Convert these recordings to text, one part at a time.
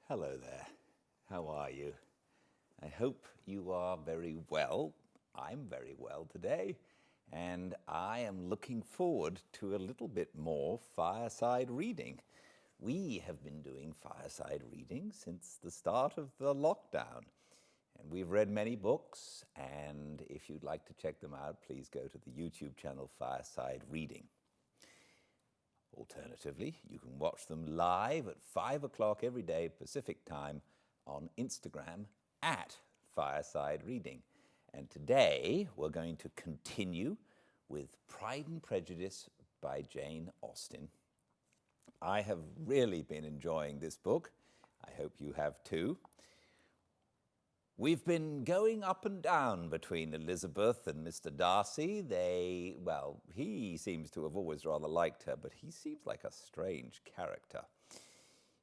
Hello there. How are you? I hope you are very well. I'm very well today, and I am looking forward to a little bit more fireside reading. We have been doing fireside reading since the start of the lockdown, and we've read many books, and if you'd like to check them out, please go to the YouTube channel Fireside Reading. Alternatively, you can watch them live at 5 o'clock every day Pacific time on Instagram at Fireside Reading. And today we're going to continue with Pride and Prejudice by Jane Austen. I have really been enjoying this book. I hope you have too. We've been going up and down between Elizabeth and Mr. Darcy. He seems to have always rather liked her, but he seems like a strange character.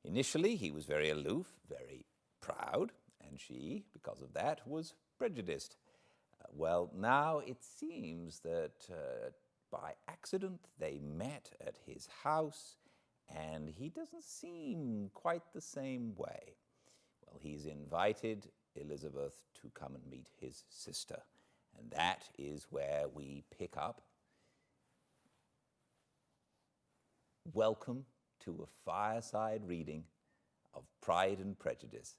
Initially, he was very aloof, very proud, and she, because of that, was prejudiced. Now it seems that by accident they met at his house, and he doesn't seem quite the same way. Well, he's invited Elizabeth to come and meet his sister. And that is where we pick up. Welcome to a fireside reading of Pride and Prejudice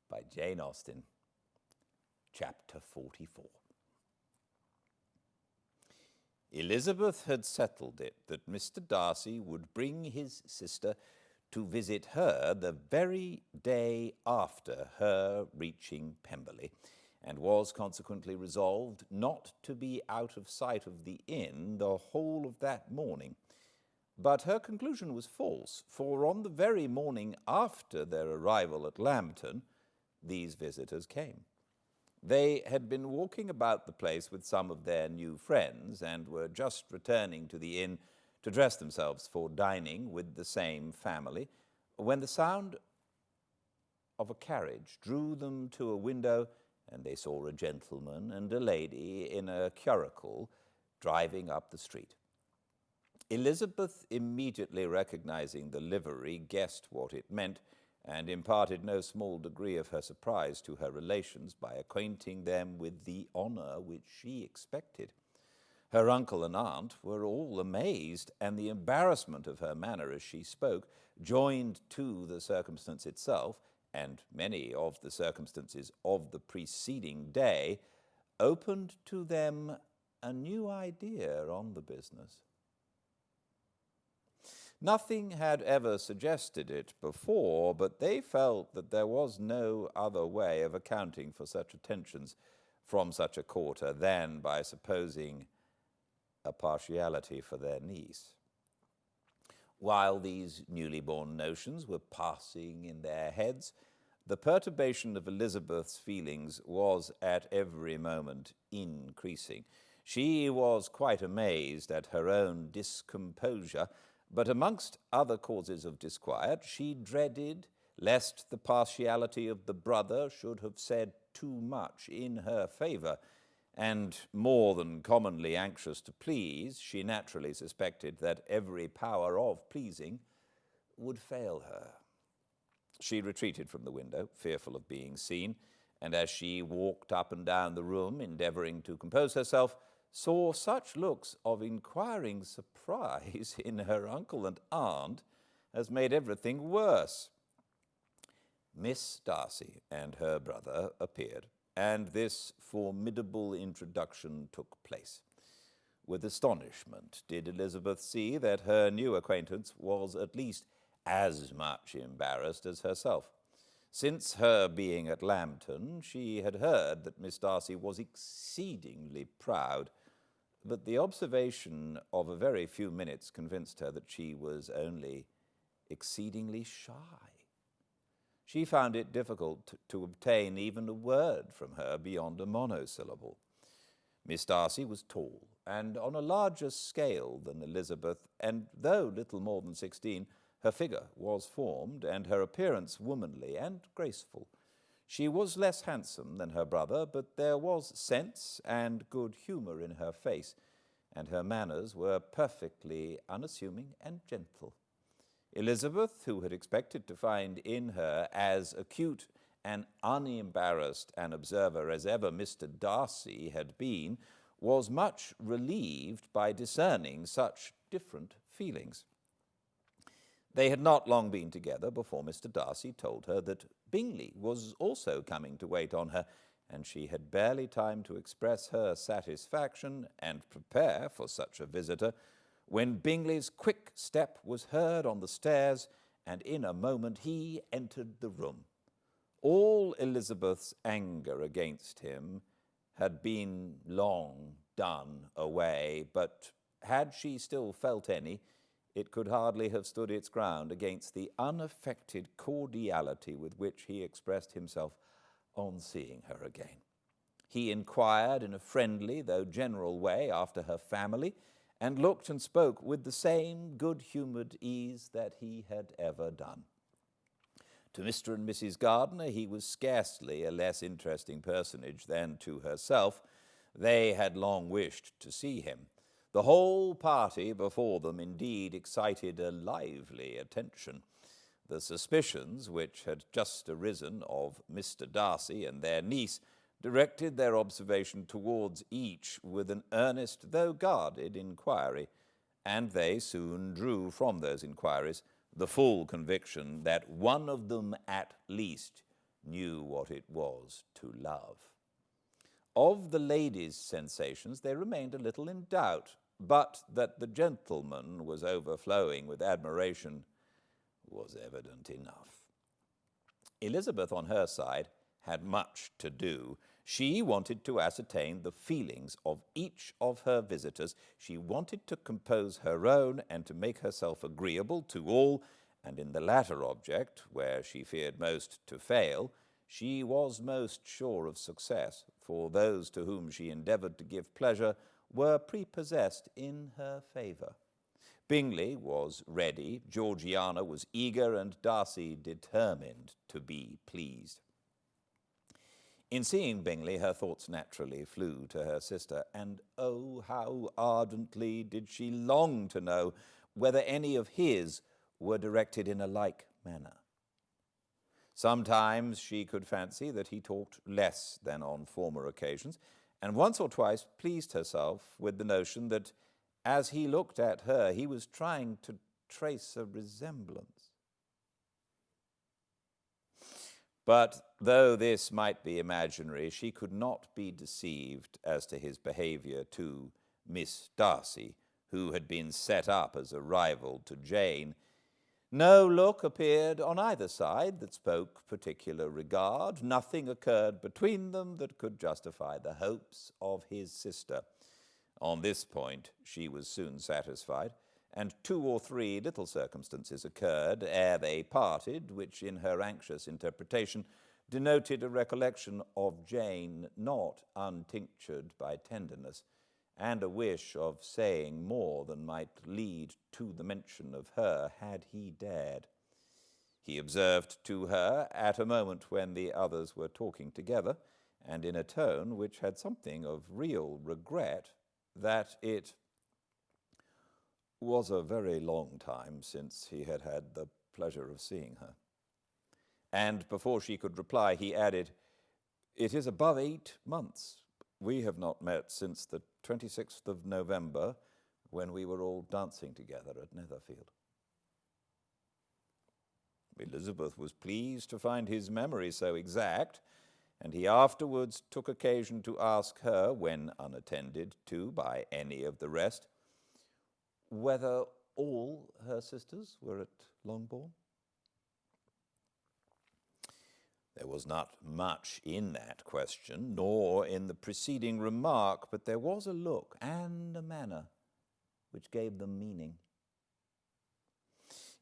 by Jane Austen, chapter 44. Elizabeth had settled it that Mr. Darcy would bring his sister to visit her the very day after her reaching Pemberley, and was consequently resolved not to be out of sight of the inn the whole of that morning. But her conclusion was false, for on the very morning after their arrival at Lambton, these visitors came. They had been walking about the place with some of their new friends, and were just returning to the inn to dress themselves for dining with the same family, when the sound of a carriage drew them to a window, and they saw a gentleman and a lady in a curricle driving up the street. Elizabeth, immediately recognizing the livery, guessed what it meant, and imparted no small degree of her surprise to her relations by acquainting them with the honor which she expected. Her uncle and aunt were all amazed, and the embarrassment of her manner as she spoke, joined to the circumstance itself, and many of the circumstances of the preceding day, opened to them a new idea on the business. Nothing had ever suggested it before, but they felt that there was no other way of accounting for such attentions from such a quarter than by supposing a partiality for their niece. While these newly born notions were passing in their heads, the perturbation of Elizabeth's feelings was at every moment increasing. She was quite amazed at her own discomposure, but amongst other causes of disquiet, she dreaded lest the partiality of the brother should have said too much in her favor, and more than commonly anxious to please, she naturally suspected that every power of pleasing would fail her. She retreated from the window, fearful of being seen, and as she walked up and down the room, endeavoring to compose herself, saw such looks of inquiring surprise in her uncle and aunt as made everything worse. Miss Darcy and her brother appeared, and this formidable introduction took place. With astonishment did Elizabeth see that her new acquaintance was at least as much embarrassed as herself. Since her being at Lambton, she had heard that Miss Darcy was exceedingly proud, but the observation of a very few minutes convinced her that she was only exceedingly shy. She found it difficult to obtain even a word from her beyond a monosyllable. Miss Darcy was tall and on a larger scale than Elizabeth, and though little more than 16, her figure was formed and her appearance womanly and graceful. She was less handsome than her brother, but there was sense and good humor in her face, and her manners were perfectly unassuming and gentle. Elizabeth, who had expected to find in her as acute and unembarrassed an observer as ever Mr. Darcy had been, was much relieved by discerning such different feelings. They had not long been together before Mr. Darcy told her that Bingley was also coming to wait on her, and she had barely time to express her satisfaction and prepare for such a visitor when Bingley's quick step was heard on the stairs, and in a moment he entered the room. All Elizabeth's anger against him had been long done away, but had she still felt any, it could hardly have stood its ground against the unaffected cordiality with which he expressed himself on seeing her again. He inquired in a friendly though general way after her family, and looked and spoke with the same good-humoured ease that he had ever done. To Mr. and Mrs. Gardiner he was scarcely a less interesting personage than to herself. They had long wished to see him. The whole party before them indeed excited a lively attention. The suspicions which had just arisen of Mr. Darcy and their niece directed their observation towards each with an earnest though guarded inquiry, and they soon drew from those inquiries the full conviction that one of them at least knew what it was to love. Of the ladies' sensations they remained a little in doubt, but that the gentleman was overflowing with admiration was evident enough. Elizabeth, on her side, had much to do. She wanted to ascertain the feelings of each of her visitors. She wanted to compose her own and to make herself agreeable to all, and in the latter object, where she feared most to fail, she was most sure of success, for those to whom she endeavoured to give pleasure were prepossessed in her favour. Bingley was ready, Georgiana was eager, and Darcy determined to be pleased. In seeing Bingley, her thoughts naturally flew to her sister, and oh, how ardently did she long to know whether any of his were directed in a like manner. Sometimes she could fancy that he talked less than on former occasions, and once or twice pleased herself with the notion that as he looked at her, he was trying to trace a resemblance. But though this might be imaginary, she could not be deceived as to his behaviour to Miss Darcy, who had been set up as a rival to Jane. No look appeared on either side that spoke particular regard. Nothing occurred between them that could justify the hopes of his sister. On this point she was soon satisfied, and 2 or 3 little circumstances occurred ere they parted, which in her anxious interpretation denoted a recollection of Jane not untinctured by tenderness, and a wish of saying more than might lead to the mention of her had he dared. He observed to her at a moment when the others were talking together, and in a tone which had something of real regret, that it was a very long time since he had had the pleasure of seeing her. And before she could reply, he added, "It is above 8 months. We have not met since the 26th of November, when we were all dancing together at Netherfield." Elizabeth was pleased to find his memory so exact, and he afterwards took occasion to ask her, when unattended to by any of the rest, whether all her sisters were at Longbourn. There was not much in that question, nor in the preceding remark, but there was a look and a manner which gave them meaning.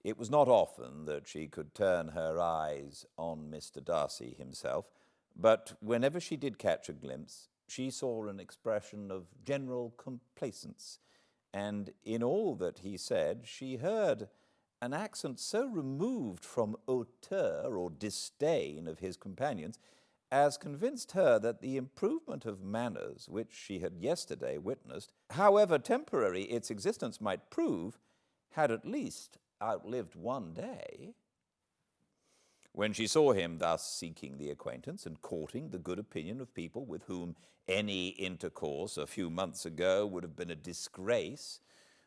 It was not often that she could turn her eyes on Mr. Darcy himself, but whenever she did catch a glimpse, she saw an expression of general complacence, and in all that he said she heard an accent so removed from hauteur or disdain of his companions as convinced her that the improvement of manners which she had yesterday witnessed, however temporary its existence might prove, had at least outlived one day. When she saw him thus seeking the acquaintance and courting the good opinion of people with whom any intercourse a few months ago would have been a disgrace,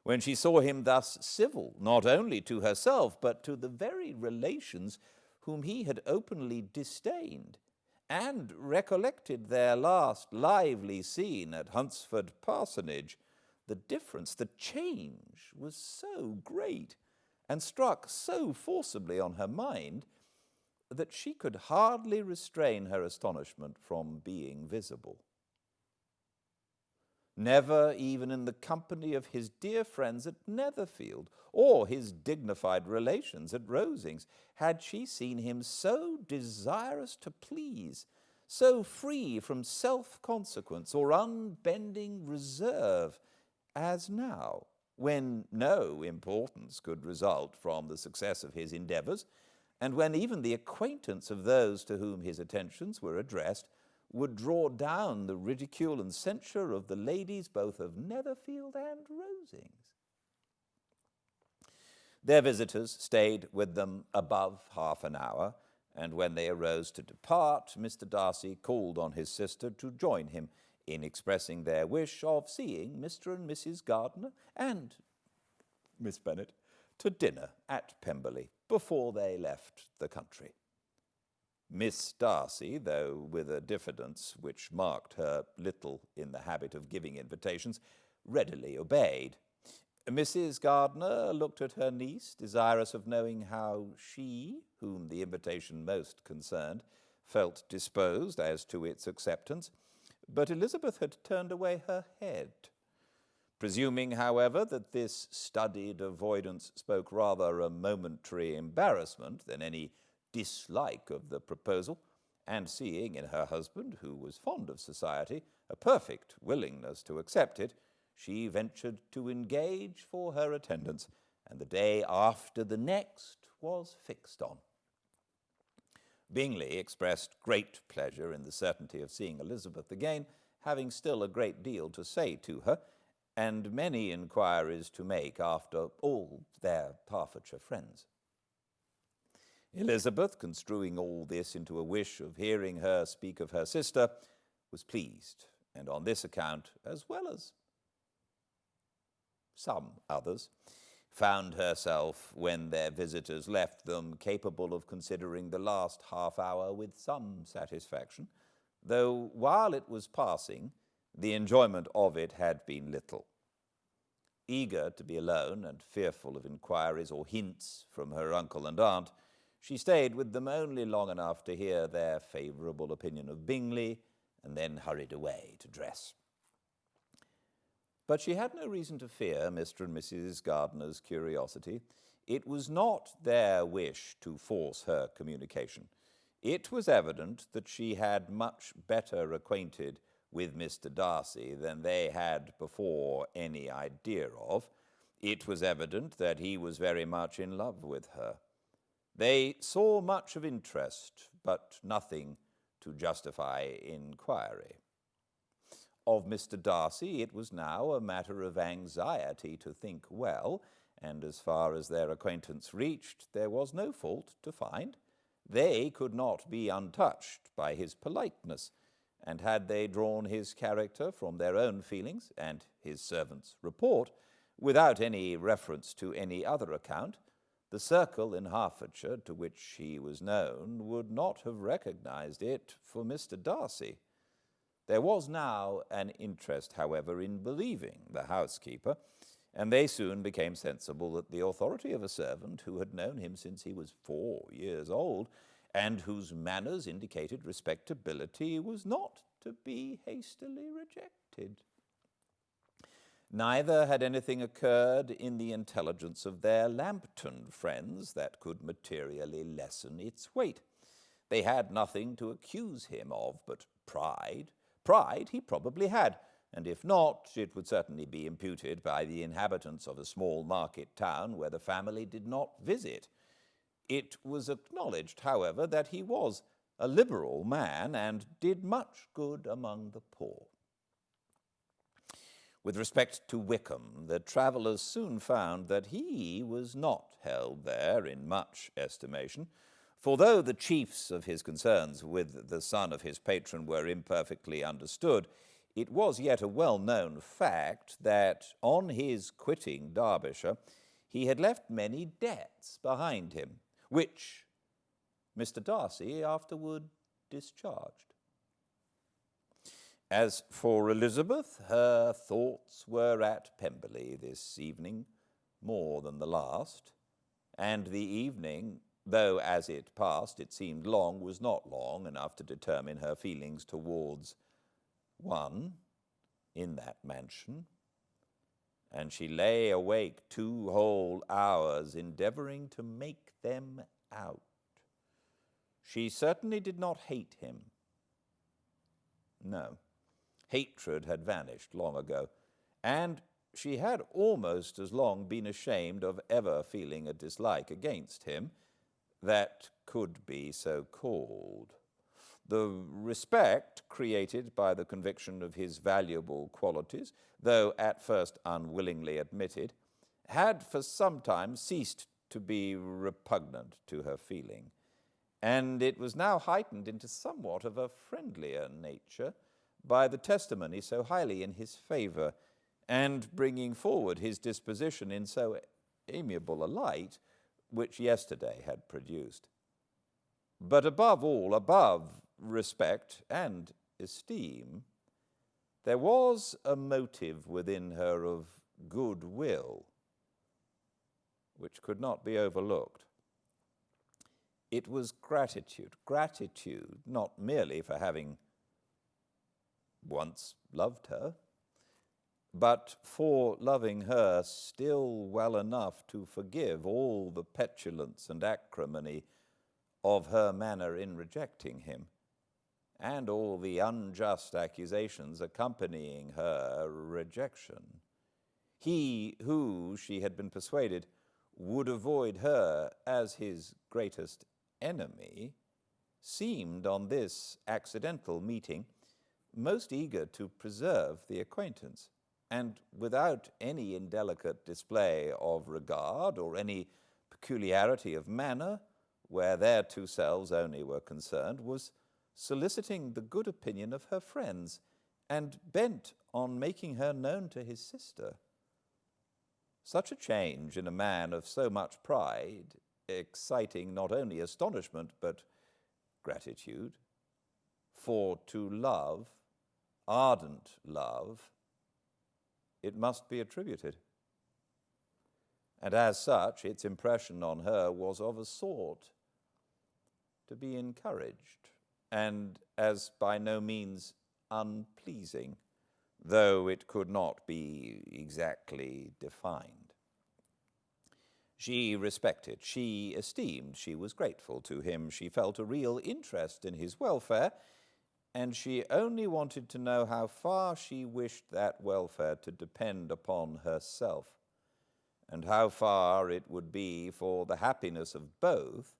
when she saw him thus civil not only to herself but to the very relations whom he had openly disdained, and recollected their last lively scene at Hunsford Parsonage, the difference, the change was so great, and struck so forcibly on her mind, that she could hardly restrain her astonishment from being visible. Never even in the company of his dear friends at Netherfield, or his dignified relations at Rosings, had she seen him so desirous to please, so free from self-consequence or unbending reserve, as now, when no importance could result from the success of his endeavours, and when even the acquaintance of those to whom his attentions were addressed would draw down the ridicule and censure of the ladies both of Netherfield and Rosings. Their visitors stayed with them above half an hour, and when they arose to depart, Mr. Darcy called on his sister to join him in expressing their wish of seeing Mr. and Mrs. Gardiner and Miss Bennett to dinner at Pemberley before they left the country. Miss Darcy, though with a diffidence which marked her little in the habit of giving invitations, readily obeyed. Mrs. Gardiner looked at her niece, desirous of knowing how she, whom the invitation most concerned, felt disposed as to its acceptance, but Elizabeth had turned away her head. Presuming, however, that this studied avoidance spoke rather a momentary embarrassment than any dislike of the proposal, and seeing in her husband, who was fond of society, a perfect willingness to accept it, she ventured to engage for her attendance, and the day after the next was fixed on. Bingley expressed great pleasure in the certainty of seeing Elizabeth again, having still a great deal to say to her, and many inquiries to make after all their Hertfordshire friends. Elizabeth, construing all this into a wish of hearing her speak of her sister, was pleased, and on this account, as well as some others, found herself, when their visitors left them, capable of considering the last half hour with some satisfaction, though while it was passing, the enjoyment of it had been little. Eager to be alone and fearful of inquiries or hints from her uncle and aunt, she stayed with them only long enough to hear their favourable opinion of Bingley, and then hurried away to dress. But she had no reason to fear Mr. and Mrs. Gardiner's curiosity. It was not their wish to force her communication. It was evident that she had much better acquainted with Mr. Darcy than they had before any idea of. It was evident that he was very much in love with her. They saw much of interest, but nothing to justify inquiry. Of Mr. Darcy it was now a matter of anxiety to think well, and as far as their acquaintance reached, there was no fault to find. They could not be untouched by his politeness, and had they drawn his character from their own feelings and his servant's report, without any reference to any other account, the circle in Hertfordshire to which he was known would not have recognized it for Mr. Darcy. There was now an interest, however, in believing the housekeeper, and they soon became sensible that the authority of a servant who had known him since he was 4 years old, and whose manners indicated respectability, was not to be hastily rejected. Neither had anything occurred in the intelligence of their Lambton friends that could materially lessen its weight. They had nothing to accuse him of but pride. Pride he probably had, and if not, it would certainly be imputed by the inhabitants of a small market town where the family did not visit. It was acknowledged, however, that he was a liberal man and did much good among the poor. With respect to Wickham, the travellers soon found that he was not held there in much estimation, for though the chiefs of his concerns with the son of his patron were imperfectly understood, it was yet a well-known fact that on his quitting Derbyshire he had left many debts behind him, which Mr. Darcy afterward discharged. As for Elizabeth, her thoughts were at Pemberley this evening more than the last, and the evening, though as it passed it seemed long, was not long enough to determine her feelings towards one in that mansion, and she lay awake 2 whole hours endeavoring to make them out. She certainly did not hate him. No. Hatred had vanished long ago, and she had almost as long been ashamed of ever feeling a dislike against him that could be so called. The respect created by the conviction of his valuable qualities, though at first unwillingly admitted, had for some time ceased to be repugnant to her feeling, and it was now heightened into somewhat of a friendlier nature by the testimony so highly in his favour, and bringing forward his disposition in so amiable a light, which yesterday had produced. But above all, above respect and esteem, there was a motive within her of good will, which could not be overlooked. It was gratitude not merely for having once loved her, but for loving her still well enough to forgive all the petulance and acrimony of her manner in rejecting him, and all the unjust accusations accompanying her rejection. He who, she had been persuaded, would avoid her as his greatest enemy, seemed on this accidental meeting most eager to preserve the acquaintance, and without any indelicate display of regard or any peculiarity of manner, where their 2 selves only were concerned, was soliciting the good opinion of her friends, and bent on making her known to his sister. Such a change in a man of so much pride, exciting not only astonishment but gratitude, for to love, ardent love, it must be attributed. And as such, its impression on her was of a sort to be encouraged, and as by no means unpleasing, though it could not be exactly defined. She respected, she esteemed, she was grateful to him, she felt a real interest in his welfare, and she only wanted to know how far she wished that welfare to depend upon herself, and how far it would be for the happiness of both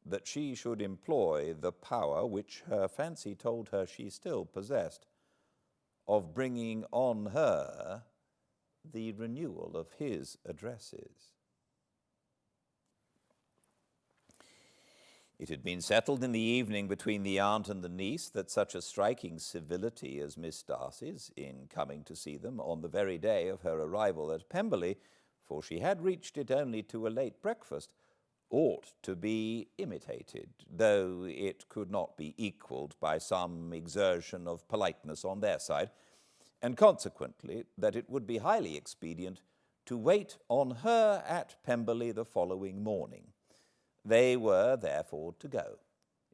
that she should employ the power which her fancy told her she still possessed, of bringing on her the renewal of his addresses. It had been settled in the evening between the aunt and the niece that such a striking civility as Miss Darcy's in coming to see them on the very day of her arrival at Pemberley, for she had reached it only to a late breakfast, ought to be imitated, though it could not be equalled by some exertion of politeness on their side, and consequently that it would be highly expedient to wait on her at Pemberley the following morning. They were therefore to go.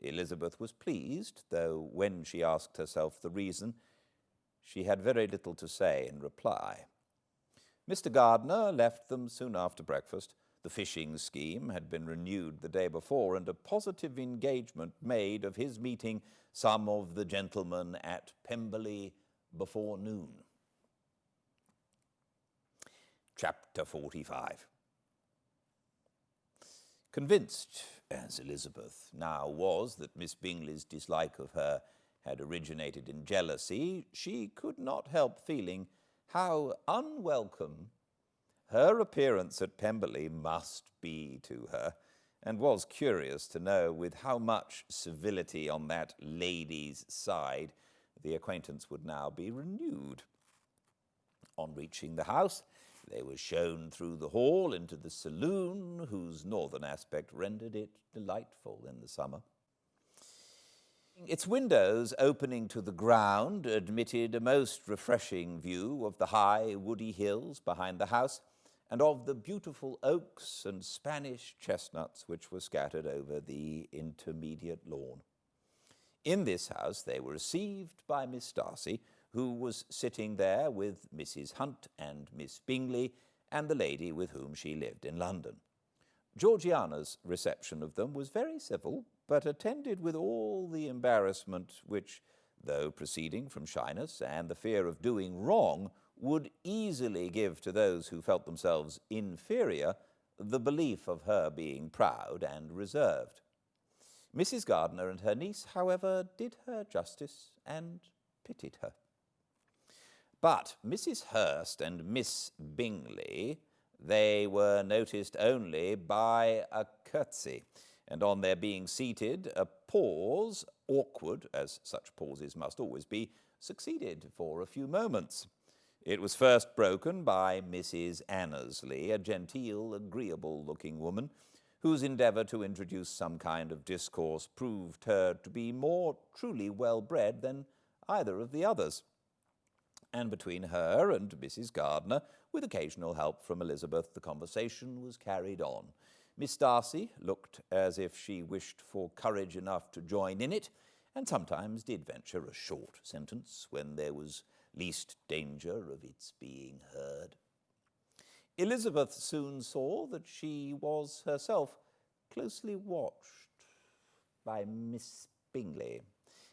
Elizabeth was pleased, though when she asked herself the reason, she had very little to say in reply. Mr. Gardiner left them soon after breakfast. The fishing scheme had been renewed the day before, and a positive engagement made of his meeting some of the gentlemen at Pemberley before noon. Chapter 45. Convinced, as Elizabeth now was, that Miss Bingley's dislike of her had originated in jealousy, she could not help feeling how unwelcome her appearance at Pemberley must be to her, and was curious to know with how much civility on that lady's side the acquaintance would now be renewed. On reaching the house, they were shown through the hall into the saloon, whose northern aspect rendered it delightful in the summer. Its windows, opening to the ground, admitted a most refreshing view of the high woody hills behind the house, and of the beautiful oaks and Spanish chestnuts which were scattered over the intermediate lawn. In this house they were received by Miss Darcy, who was sitting there with Mrs. Hunt and Miss Bingley, and the lady with whom she lived in London. Georgiana's reception of them was very civil, but attended with all the embarrassment which, though proceeding from shyness and the fear of doing wrong, would easily give to those who felt themselves inferior the belief of her being proud and reserved. Mrs. Gardiner and her niece, however, did her justice and pitied her. But Mrs. Hurst and Miss Bingley, they were noticed only by a curtsy, and on their being seated, a pause, awkward as such pauses must always be, succeeded for a few moments. It was first broken by Mrs. Annesley, a genteel, agreeable-looking woman, whose endeavour to introduce some kind of discourse proved her to be more truly well-bred than either of the others. And between her and Mrs. Gardiner, with occasional help from Elizabeth, the conversation was carried on. Miss Darcy looked as if she wished for courage enough to join in it, and sometimes did venture a short sentence when there was least danger of its being heard. Elizabeth soon saw that she was herself closely watched by Miss Bingley,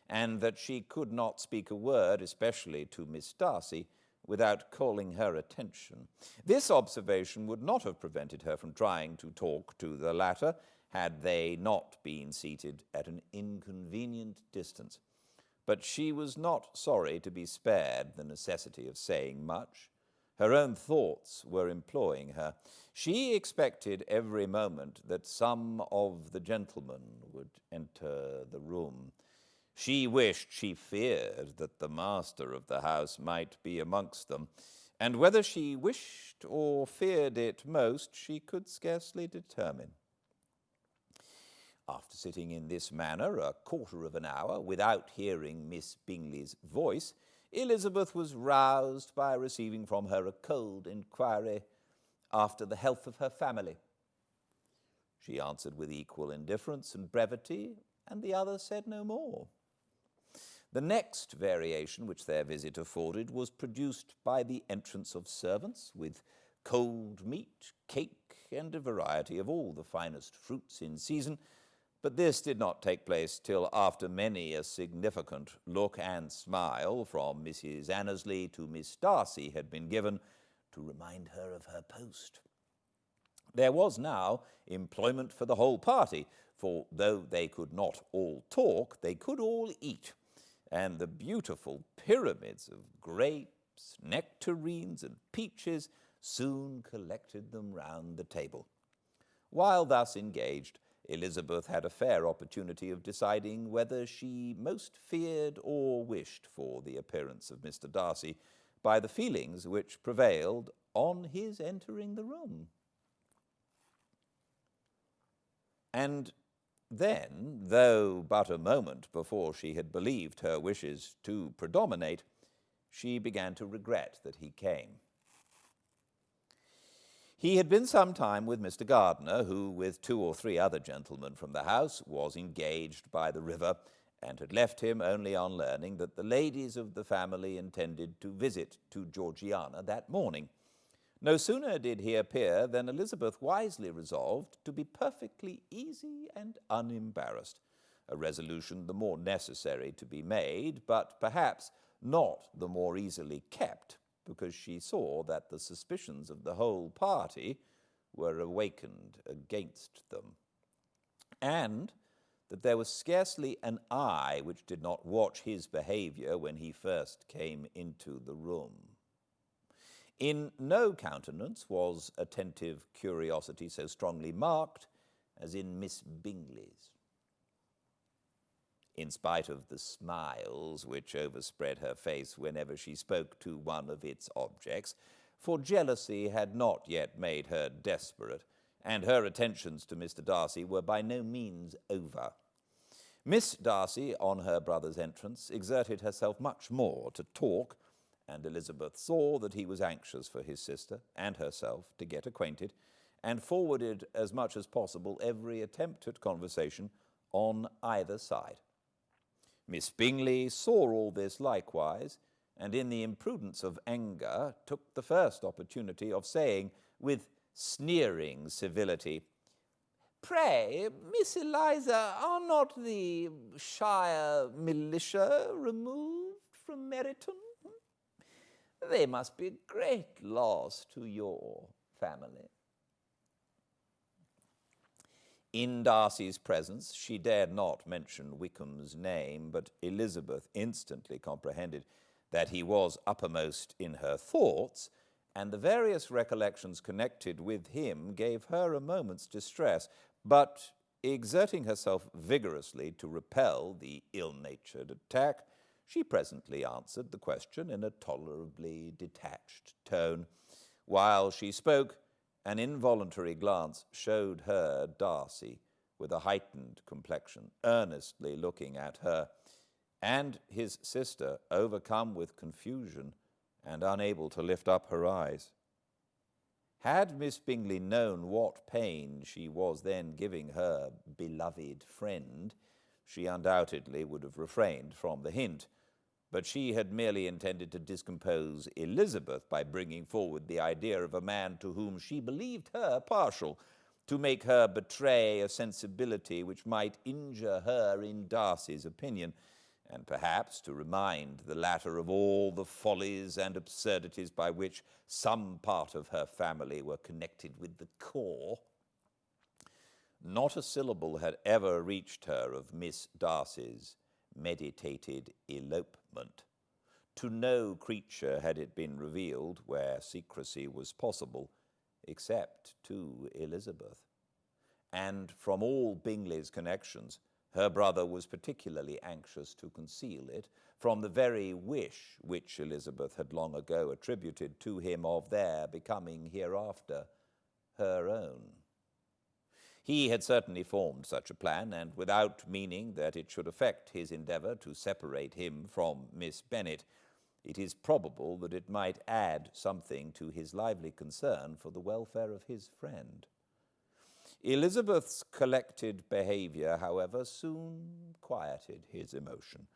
and that she could not speak a word, especially to Miss Darcy, without calling her attention. This observation would not have prevented her from trying to talk to the latter, had they not been seated at an inconvenient distance. But she was not sorry to be spared the necessity of saying much. Her own thoughts were employing her. She expected every moment that some of the gentlemen would enter the room. She wished, she feared, that the master of the house might be amongst them, and whether she wished or feared it most, she could scarcely determine. After sitting in this manner a quarter of an hour without hearing Miss Bingley's voice, Elizabeth was roused by receiving from her a cold inquiry after the health of her family. She answered with equal indifference and brevity, and the other said no more. The next variation which their visit afforded was produced by the entrance of servants with cold meat, cake, and a variety of all the finest fruits in season, but this did not take place till after many a significant look and smile from Mrs. Annesley to Miss Darcy had been given to remind her of her post. There was now employment for the whole party, for though they could not all talk, they could all eat, and the beautiful pyramids of grapes, nectarines, and peaches soon collected them round the table. While thus engaged, Elizabeth had a fair opportunity of deciding whether she most feared or wished for the appearance of Mr. Darcy by the feelings which prevailed on his entering the room. And then, though but a moment before she had believed her wishes to predominate, she began to regret that he came. He had been some time with Mr. Gardiner, who, with 2 or 3 other gentlemen from the house, was engaged by the river, and had left him only on learning that the ladies of the family intended to visit to Georgiana that morning. No sooner did he appear than Elizabeth wisely resolved to be perfectly easy and unembarrassed, a resolution the more necessary to be made, but perhaps not the more easily kept, because she saw that the suspicions of the whole party were awakened against them, and that there was scarcely an eye which did not watch his behaviour when he first came into the room. In no countenance was attentive curiosity so strongly marked as in Miss Bingley's. In spite of the smiles which overspread her face whenever she spoke to one of its objects, for jealousy had not yet made her desperate, and her attentions to Mr. Darcy were by no means over. Miss Darcy, on her brother's entrance, exerted herself much more to talk, and Elizabeth saw that he was anxious for his sister and herself to get acquainted, and forwarded as much as possible every attempt at conversation on either side. Miss Bingley saw all this likewise, and in the imprudence of anger took the first opportunity of saying, with sneering civility, "Pray, Miss Eliza, are not the shire militia removed from Meryton? They must be a great loss to your family." In Darcy's presence she dared not mention Wickham's name, but Elizabeth instantly comprehended that he was uppermost in her thoughts, and the various recollections connected with him gave her a moment's distress, but exerting herself vigorously to repel the ill-natured attack, she presently answered the question in a tolerably detached tone. While she spoke, an involuntary glance showed her Darcy, with a heightened complexion, earnestly looking at her, and his sister, overcome with confusion and unable to lift up her eyes. Had Miss Bingley known what pain she was then giving her beloved friend, she undoubtedly would have refrained from the hint, but she had merely intended to discompose Elizabeth by bringing forward the idea of a man to whom she believed her partial, to make her betray a sensibility which might injure her in Darcy's opinion, and perhaps to remind the latter of all the follies and absurdities by which some part of her family were connected with the core. Not a syllable had ever reached her of Miss Darcy's meditated elopement. To no creature had it been revealed where secrecy was possible, except to Elizabeth. And from all Bingley's connections, her brother was particularly anxious to conceal it, from the very wish which Elizabeth had long ago attributed to him of their becoming hereafter her own. He had certainly formed such a plan, and without meaning that it should affect his endeavour to separate him from Miss Bennett, it is probable that it might add something to his lively concern for the welfare of his friend. Elizabeth's collected behaviour, however, soon quieted his emotion,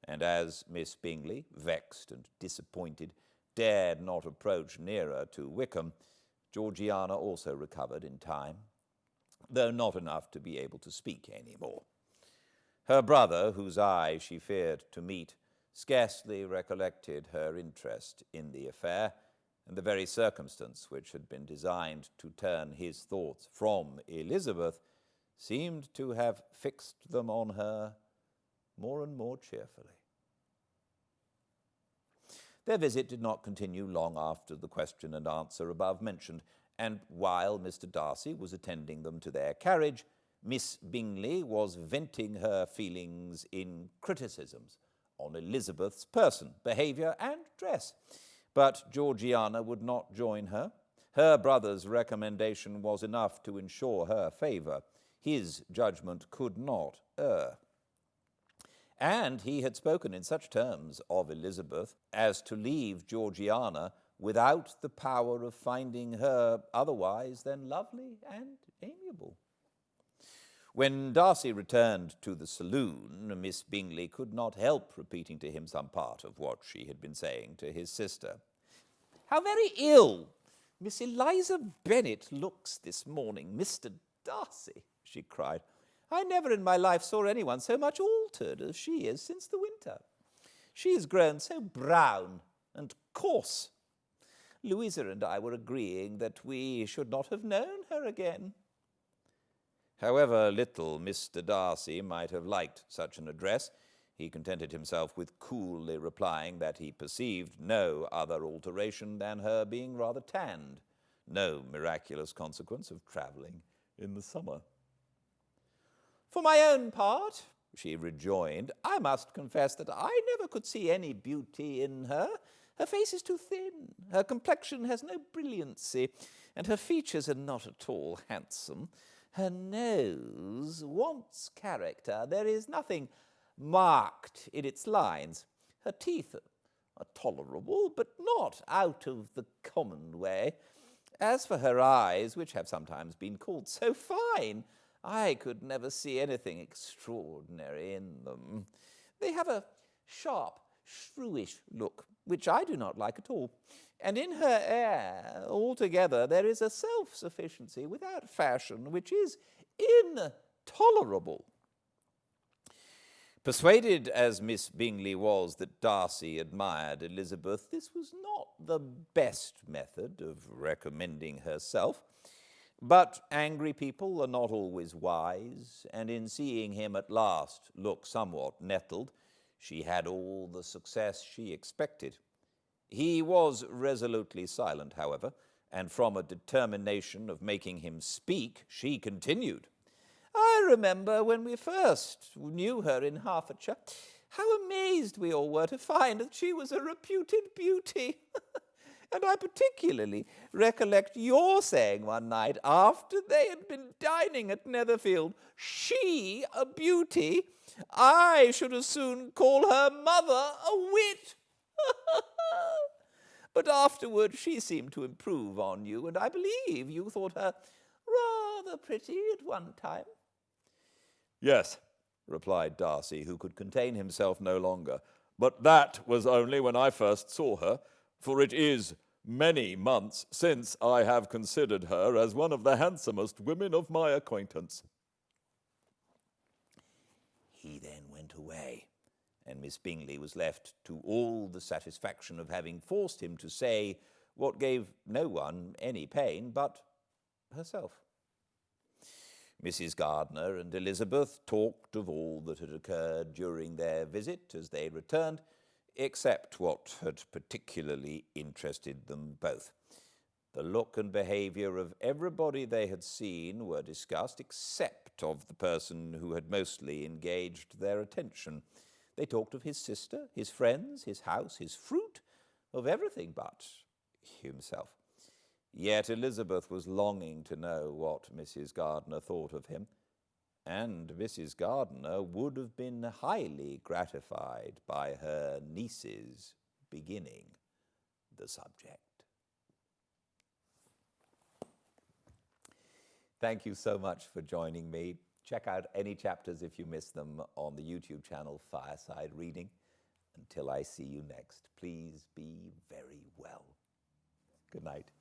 and as Miss Bingley, vexed and disappointed, dared not approach nearer to Wickham, Georgiana also recovered in time, though not enough to be able to speak any more. Her brother, whose eye she feared to meet, scarcely recollected her interest in the affair, and the very circumstance which had been designed to turn his thoughts from Elizabeth seemed to have fixed them on her more and more cheerfully. Their visit did not continue long after the question and answer above mentioned, and while Mr. Darcy was attending them to their carriage, Miss Bingley was venting her feelings in criticisms on Elizabeth's person, behaviour, and dress. But Georgiana would not join her. Her brother's recommendation was enough to ensure her favour. His judgment could not err. And he had spoken in such terms of Elizabeth as to leave Georgiana without the power of finding her otherwise than lovely and amiable. When Darcy returned to the saloon, Miss Bingley could not help repeating to him some part of what she had been saying to his sister. "How very ill Miss Eliza Bennet looks this morning, Mr. Darcy," she cried. "I never in my life saw anyone so much altered as she is since the winter. She has grown so brown and coarse. Louisa and I were agreeing that we should not have known her again." However little Mr. Darcy might have liked such an address, He contented himself with coolly replying that he perceived no other alteration than her being rather tanned, no miraculous consequence of travelling in the summer. "For my own part," she rejoined, "I must confess that I never could see any beauty in her. Her face is too thin, her complexion has no brilliancy, and her features are not at all handsome. Her nose wants character. There is nothing marked in its lines. Her teeth are tolerable, but not out of the common way. As for her eyes, which have sometimes been called so fine, I could never see anything extraordinary in them. They have a sharp, shrewish look, which I do not like at all. And in her air, altogether, there is a self-sufficiency without fashion, which is intolerable." Persuaded as Miss Bingley was that Darcy admired Elizabeth, this was not the best method of recommending herself. But angry people are not always wise, and in seeing him at last look somewhat nettled, she had all the success she expected. He was resolutely silent, however, and from a determination of making him speak, she continued, "I remember when we first knew her in Hertfordshire, how amazed we all were to find that she was a reputed beauty. And I particularly recollect your saying one night, after they had been dining at Netherfield, 'She a beauty! I should as soon call her mother a wit.' But afterward she seemed to improve on you, and I believe you thought her rather pretty at one time." "Yes," replied Darcy, who could contain himself no longer, "but that was only when I first saw her, for it is many months since I have considered her as one of the handsomest women of my acquaintance." He then went away, and Miss Bingley was left to all the satisfaction of having forced him to say what gave no one any pain but herself. Mrs. Gardiner and Elizabeth talked of all that had occurred during their visit as they returned, except what had particularly interested them both. The look and behaviour of everybody they had seen were discussed, except of the person who had mostly engaged their attention. They talked of his sister, his friends, his house, his fruit, of everything but himself. Yet Elizabeth was longing to know what Mrs. Gardiner thought of him, and Mrs. Gardiner would have been highly gratified by her niece's beginning the subject. Thank you so much for joining me. Check out any chapters if you miss them on the YouTube channel Fireside Reading. Until I see you next, please be very well. Good night.